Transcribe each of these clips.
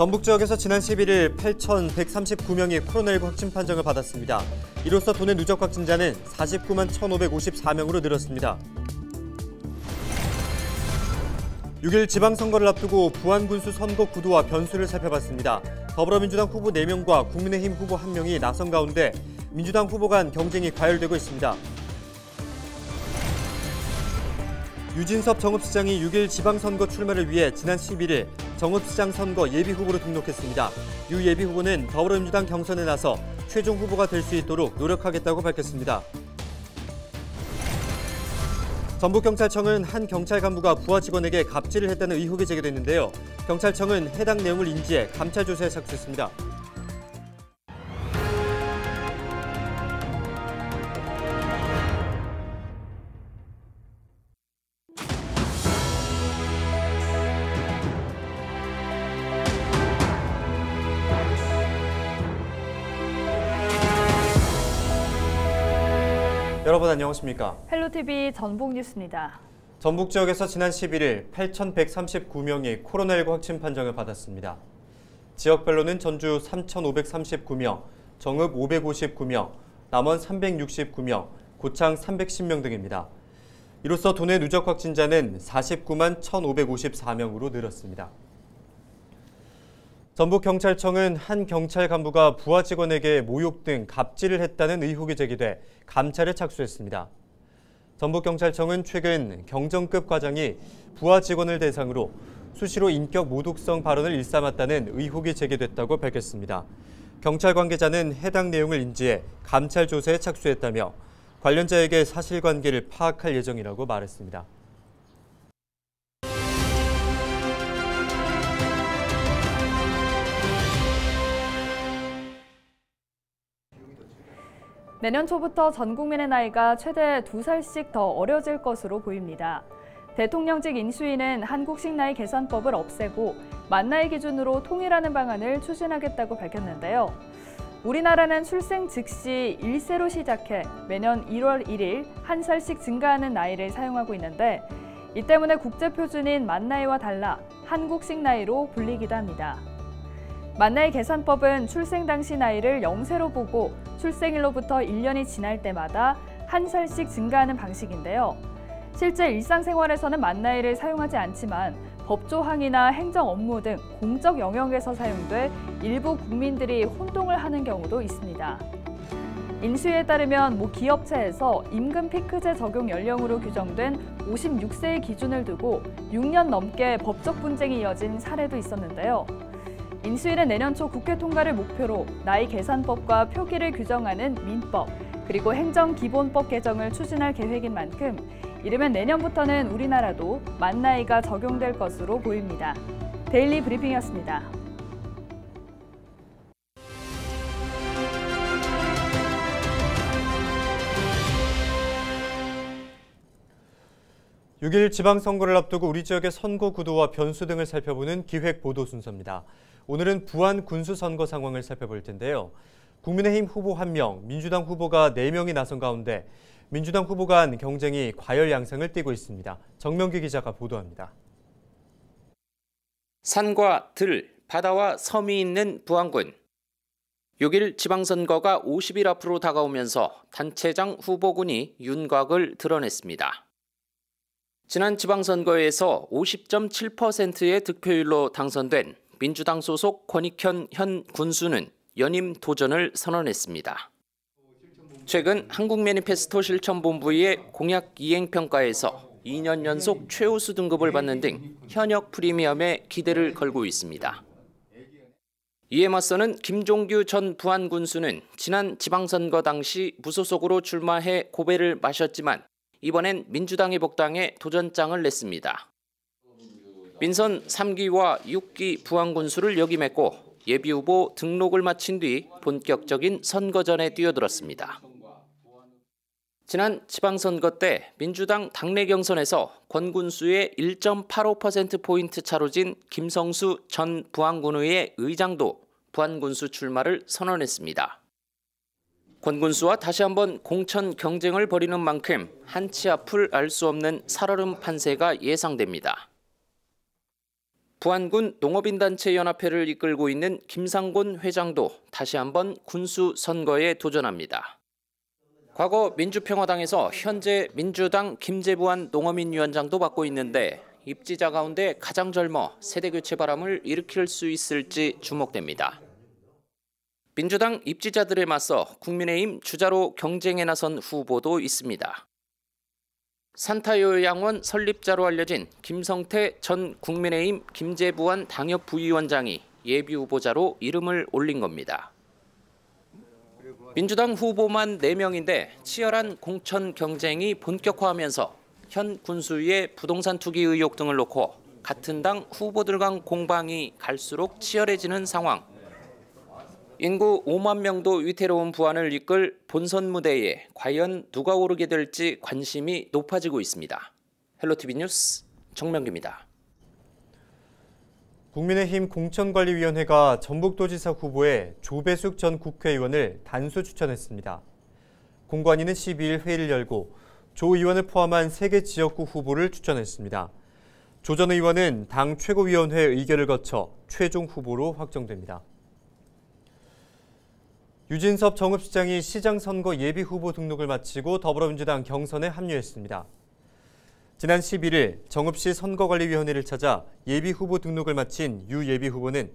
전북 지역에서 지난 11일 8,139명이 코로나19 확진 판정을 받았습니다. 이로써 도내 누적 확진자는 49만 1,554명으로 늘었습니다. 6일 지방선거를 앞두고 부안군수 선거 구도와 변수를 살펴봤습니다. 더불어민주당 후보 4명과 국민의힘 후보 1명이 나선 가운데 민주당 후보 간 경쟁이 과열되고 있습니다. 유진섭 정읍시장이 6일 지방선거 출마를 위해 지난 11일 정읍시장 선거 예비후보로 등록했습니다. 유 예비후보는 더불어민주당 경선에 나서 최종 후보가 될 수 있도록 노력하겠다고 밝혔습니다. 전북경찰청은 한 경찰 간부가 부하 직원에게 갑질을 했다는 의혹이 제기됐는데요. 경찰청은 해당 내용을 인지해 감찰 조사에 착수했습니다. 여러분 안녕하십니까? 헬로TV 전북뉴스입니다. 전북 지역에서 지난 11일 8,139명이 코로나19 확진 판정을 받았습니다. 지역별로는 전주 3,539명, 정읍 559명, 남원 369명, 고창 310명 등입니다. 이로써 도내 누적 확진자는 49만 1,554명으로 늘었습니다. 전북경찰청은 한 경찰 간부가 부하 직원에게 모욕 등 갑질을 했다는 의혹이 제기돼 감찰에 착수했습니다. 전북경찰청은 최근 경정급 과장이 부하 직원을 대상으로 수시로 인격 모독성 발언을 일삼았다는 의혹이 제기됐다고 밝혔습니다. 경찰 관계자는 해당 내용을 인지해 감찰 조사에 착수했다며 관련자에게 사실관계를 파악할 예정이라고 말했습니다. 내년 초부터 전 국민의 나이가 최대 2살씩 더 어려질 것으로 보입니다. 대통령직 인수위는 한국식 나이 계산법을 없애고 만 나이 기준으로 통일하는 방안을 추진하겠다고 밝혔는데요. 우리나라는 출생 즉시 1세로 시작해 매년 1월 1일 1살씩 증가하는 나이를 사용하고 있는데 이 때문에 국제표준인 만 나이와 달라 한국식 나이로 불리기도 합니다. 만나이 계산법은 출생 당시 나이를 0세로 보고 출생일로부터 1년이 지날 때마다 1살씩 증가하는 방식인데요. 실제 일상생활에서는 만나이를 사용하지 않지만 법조항이나 행정 업무 등 공적 영역에서 사용돼 일부 국민들이 혼동을 하는 경우도 있습니다. 인수위에 따르면 모 기업체에서 임금 피크제 적용 연령으로 규정된 56세의 기준을 두고 6년 넘게 법적 분쟁이 이어진 사례도 있었는데요. 인수위는 내년 초 국회 통과를 목표로 나이 계산법과 표기를 규정하는 민법, 그리고 행정기본법 개정을 추진할 계획인 만큼 이르면 내년부터는 우리나라도 만 나이가 적용될 것으로 보입니다. 데일리 브리핑이었습니다. (6일) 지방선거를 앞두고 우리 지역의 선거 구도와 변수 등을 살펴보는 기획 보도 순서입니다. 오늘은 부안 군수 선거 상황을 살펴볼 텐데요. 국민의힘 후보 1명, 민주당 후보가 4명이 나선 가운데 민주당 후보 간 경쟁이 과열 양상을 띠고 있습니다. 정명기 기자가 보도합니다. 산과 들, 바다와 섬이 있는 부안군. 6일 지방선거가 50일 앞으로 다가오면서 단체장 후보군이 윤곽을 드러냈습니다. 지난 지방선거에서 50.7%의 득표율로 당선된 민주당 소속 권익현 현 군수는 연임 도전을 선언했습니다. 최근 한국매니페스토 실천본부의 공약 이행평가에서 2년 연속 최우수 등급을 받는 등 현역 프리미엄에 기대를 걸고 있습니다. 이에 맞서는 김종규 전 부안 군수는 지난 지방선거 당시 무소속으로 출마해 고배를 마셨지만 이번엔 민주당에 복당해 도전장을 냈습니다. 민선 3기와 6기 부안 군수를 역임했고 예비후보 등록을 마친 뒤 본격적인 선거전에 뛰어들었습니다. 지난 지방선거 때 민주당 당내 경선에서 권 군수의 1.85%포인트 차로 진 김성수 전 부안군의회 의장도 부안 군수 출마를 선언했습니다. 권 군수와 다시 한번 공천 경쟁을 벌이는 만큼 한치 앞을 알 수 없는 살얼음 판세가 예상됩니다. 부안군 농업인단체연합회를 이끌고 있는 김상곤 회장도 다시 한번 군수 선거에 도전합니다. 과거 민주평화당에서 현재 민주당 김재부안 농어민위원장도 맡고 있는데 입지자 가운데 가장 젊어 세대교체 바람을 일으킬 수 있을지 주목됩니다. 민주당 입지자들에 맞서 국민의힘 주자로 경쟁에 나선 후보도 있습니다. 산타요양원 설립자로 알려진 김성태 전 국민의힘 김재부안 당협 부위원장이 예비후보자로 이름을 올린 겁니다. 민주당 후보만 4명인데 치열한 공천 경쟁이 본격화하면서 현 군수위의 부동산 투기 의혹 등을 놓고 같은 당 후보들 간 공방이 갈수록 치열해지는 상황. 인구 5만 명도 위태로운 부안을 이끌 본선 무대에 과연 누가 오르게 될지 관심이 높아지고 있습니다. 헬로티비 뉴스 정명기입니다. 국민의힘 공천관리위원회가 전북도지사 후보에 조배숙 전 국회의원을 단수 추천했습니다. 공관위는 12일 회의를 열고 조 의원을 포함한 3개 지역구 후보를 추천했습니다. 조 전 의원은 당 최고위원회 의결을 거쳐 최종 후보로 확정됩니다. 유진섭 정읍시장이 시장 선거 예비 후보 등록을 마치고 더불어민주당 경선에 합류했습니다. 지난 11일 정읍시 선거관리위원회를 찾아 예비 후보 등록을 마친 유 예비 후보는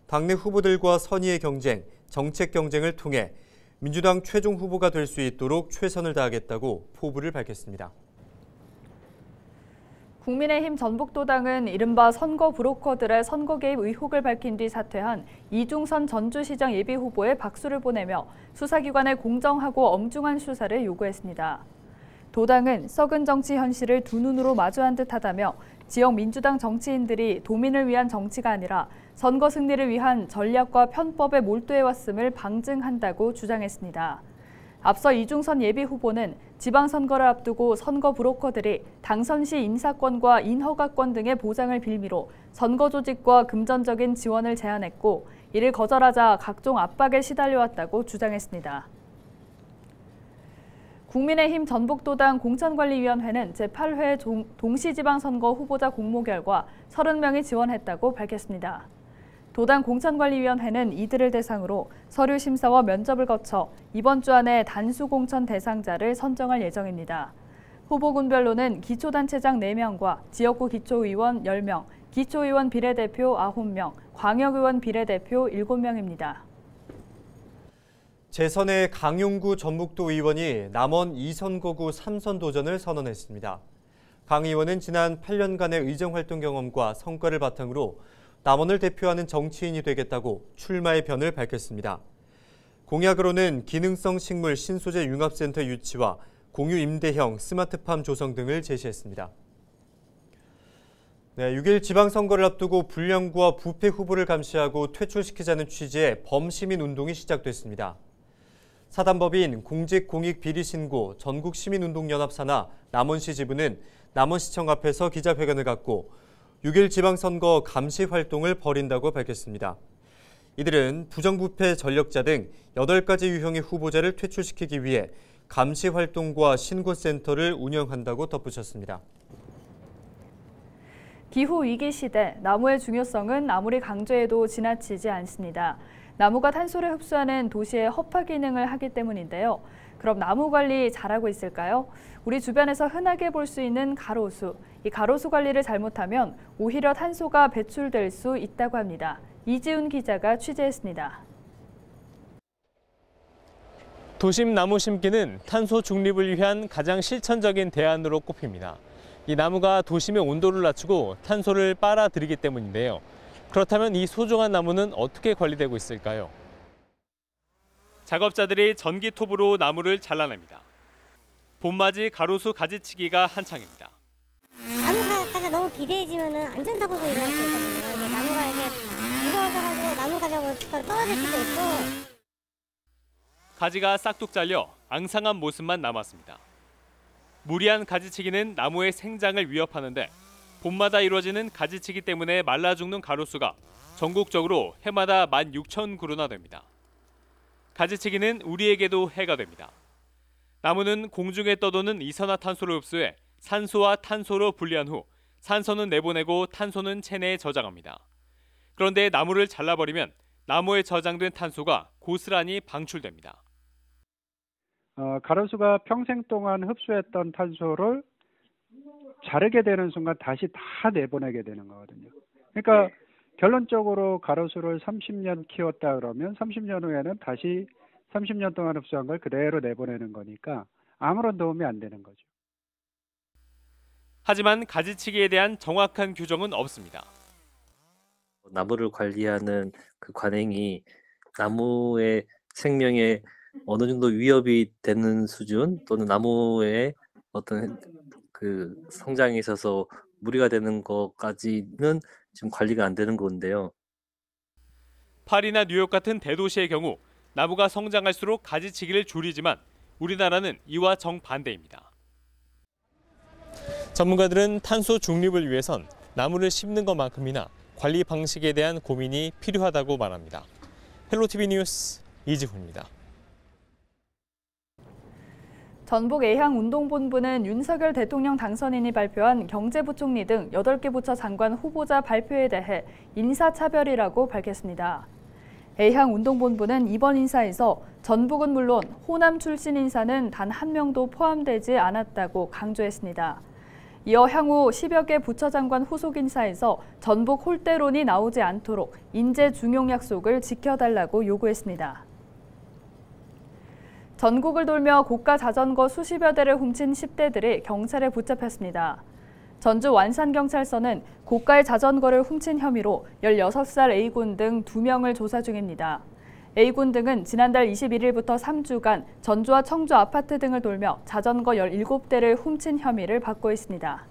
당내 후보들과 선의의 경쟁, 정책 경쟁을 통해 민주당 최종 후보가 될 수 있도록 최선을 다하겠다고 포부를 밝혔습니다. 국민의힘 전북도당은 이른바 선거 브로커들의 선거 개입 의혹을 밝힌 뒤 사퇴한 이중선 전주시장 예비후보에 박수를 보내며 수사기관의 공정하고 엄중한 수사를 요구했습니다. 도당은 썩은 정치 현실을 두 눈으로 마주한 듯하다며 지역 민주당 정치인들이 도민을 위한 정치가 아니라 선거 승리를 위한 전략과 편법에 몰두해왔음을 방증한다고 주장했습니다. 앞서 이중선 예비후보는 지방선거를 앞두고 선거 브로커들이 당선 시 인사권과 인허가권 등의 보장을 빌미로 선거 조직과 금전적인 지원을 제안했고 이를 거절하자 각종 압박에 시달려왔다고 주장했습니다. 국민의힘 전북도당 공천관리위원회는 제8회 동시지방선거 후보자 공모 결과 30명이 지원했다고 밝혔습니다. 도당 공천관리위원회는 이들을 대상으로 서류 심사와 면접을 거쳐 이번 주 안에 단수 공천 대상자를 선정할 예정입니다. 후보군별로는 기초단체장 4명과 지역구 기초의원 10명, 기초의원 비례대표 9명, 광역의원 비례대표 7명입니다. 재선의 강용구 전북도 의원이 남원 2선거구 3선 도전을 선언했습니다. 강 의원은 지난 8년간의 의정활동 경험과 성과를 바탕으로 남원을 대표하는 정치인이 되겠다고 출마의 변을 밝혔습니다. 공약으로는 기능성 식물 신소재 융합센터 유치와 공유 임대형 스마트팜 조성 등을 제시했습니다. 6일 지방선거를 앞두고 불량구와 부패 후보를 감시하고 퇴출시키자는 취지의 범시민운동이 시작됐습니다. 사단법인 공직공익비리신고 전국시민운동연합 산하 남원시 지부는 남원시청 앞에서 기자회견을 갖고 6일 지방선거 감시 활동을 벌인다고 밝혔습니다. 이들은 부정부패 전력자 등 8가지 유형의 후보자를 퇴출시키기 위해 감시 활동과 신고센터를 운영한다고 덧붙였습니다. 기후위기 시대, 나무의 중요성은 아무리 강조해도 지나치지 않습니다. 나무가 탄소를 흡수하는 도시의 허파 기능을 하기 때문인데요. 그럼 나무 관리 잘하고 있을까요? 우리 주변에서 흔하게 볼 수 있는 가로수. 이 가로수 관리를 잘못하면 오히려 탄소가 배출될 수 있다고 합니다. 이지훈 기자가 취재했습니다. 도심 나무 심기는 탄소 중립을 위한 가장 실천적인 대안으로 꼽힙니다. 이 나무가 도심의 온도를 낮추고 탄소를 빨아들이기 때문인데요. 그렇다면 이 소중한 나무는 어떻게 관리되고 있을까요? 작업자들이 전기톱으로 나무를 잘라냅니다. 봄맞이 가로수 가지치기가 한창입니다. 나무가 너무 비대해지면은 안전사고도 일어날 수 있거든요. 이게 나무가 이렇게 무거워져가지고 나무 가지고 떨어질 수도 있고. 가지가 싹둑 잘려 앙상한 모습만 남았습니다. 무리한 가지치기는 나무의 생장을 위협하는데 봄마다 이루어지는 가지치기 때문에 말라 죽는 가로수가 전국적으로 해마다 16,000그루나 됩니다. 가지치기는 우리에게도 해가 됩니다. 나무는 공중에 떠도는 이산화탄소를 흡수해 산소와 탄소로 분리한 후 산소는 내보내고 탄소는 체내에 저장합니다. 그런데 나무를 잘라버리면 나무에 저장된 탄소가 고스란히 방출됩니다. 가로수가 평생 동안 흡수했던 탄소를 자르게 되는 순간 다시 다 내보내게 되는 거거든요. 그러니까 결론적으로 가로수를 30년 키웠다 그러면 30년 후에는 다시 30년 동안 흡수한 걸 그대로 내보내는 거니까 아무런 도움이 안 되는 거죠. 하지만 가지치기에 대한 정확한 규정은 없습니다. 나무를 관리하는 그 관행이 나무의 생명에 어느 정도 위협이 되는 수준 또는 나무의 어떤 그 성장에 있어서 무리가 되는 것까지는 지금 관리가 안 되는 건데요. 파리나 뉴욕 같은 대도시의 경우 나무가 성장할수록 가지치기를 줄이지만 우리나라는 이와 정반대입니다. 전문가들은 탄소 중립을 위해선 나무를 심는 것만큼이나 관리 방식에 대한 고민이 필요하다고 말합니다. 헬로티비 뉴스 이지훈입니다. 전북예향운동본부는 윤석열 대통령 당선인이 발표한 경제부총리 등 8개 부처 장관 후보자 발표에 대해 인사차별이라고 밝혔습니다. 예향운동본부는 이번 인사에서 전북은 물론 호남 출신 인사는 단 한 명도 포함되지 않았다고 강조했습니다. 이어 향후 10여 개 부처 장관 후속 인사에서 전북 홀대론이 나오지 않도록 인재 중용 약속을 지켜달라고 요구했습니다. 전국을 돌며 고가 자전거 수십여 대를 훔친 10대들이 경찰에 붙잡혔습니다. 전주 완산경찰서는 고가의 자전거를 훔친 혐의로 16살 A군 등 2명을 조사 중입니다. A군 등은 지난달 21일부터 3주간 전주와 청주 아파트 등을 돌며 자전거 17대를 훔친 혐의를 받고 있습니다.